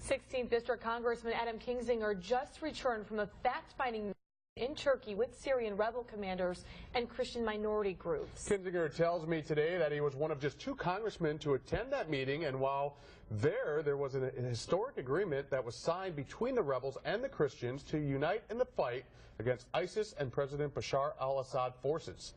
16th District Congressman Adam Kinzinger just returned from a fact-finding in Turkey with Syrian rebel commanders and Christian minority groups. Kinzinger tells me today that he was one of just 2 congressmen to attend that meeting, and while there was an historic agreement that was signed between the rebels and the Christians to unite in the fight against ISIS and President Bashar al-Assad forces.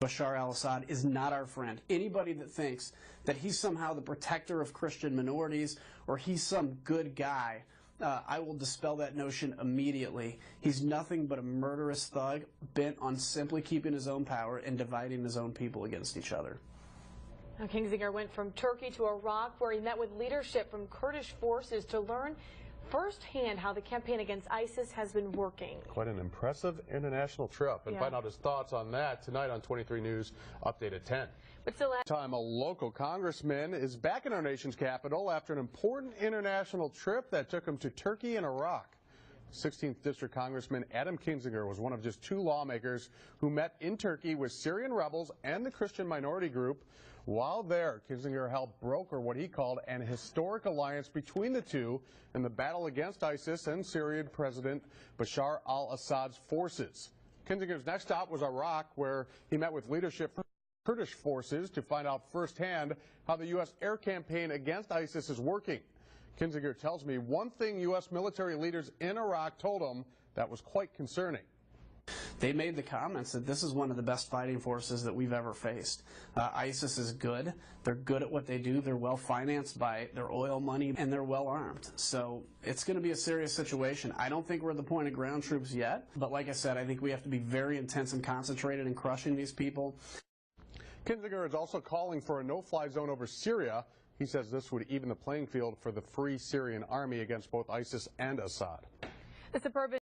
Bashar al-Assad is not our friend. Anybody that thinks that he's somehow the protector of Christian minorities or he's some good guy, I will dispel that notion immediately. He's nothing but a murderous thug bent on simply keeping his own power and dividing his own people against each other. Now, Kinzinger went from Turkey to Iraq, where he met with leadership from Kurdish forces to learn firsthand how the campaign against ISIS has been working. Quite an impressive international trip. And find out his thoughts on that tonight on 23 News, update at 10. But still, Time a local congressman is back in our nation's capital after an important international trip that took him to Turkey and Iraq. 16th District Congressman Adam Kinzinger was one of just 2 lawmakers who met in Turkey with Syrian rebels and the Christian minority group. While there, Kinzinger helped broker what he called an historic alliance between the two in the battle against ISIS and Syrian President Bashar al-Assad's forces. Kinzinger's next stop was Iraq, where he met with leadership from Kurdish forces to find out firsthand how the U.S. air campaign against ISIS is working. Kinzinger tells me one thing U.S. military leaders in Iraq told him that was quite concerning. They made the comments that this is one of the best fighting forces that we've ever faced. ISIS is good. They're good at what they do. They're well financed by their oil money, and they're well armed. So it's going to be a serious situation. I don't think we're at the point of ground troops yet, but like I said, I think we have to be very intense and concentrated in crushing these people. Kinzinger is also calling for a no-fly zone over Syria. He says this would even the playing field for the Free Syrian Army against both ISIS and Assad. the suburban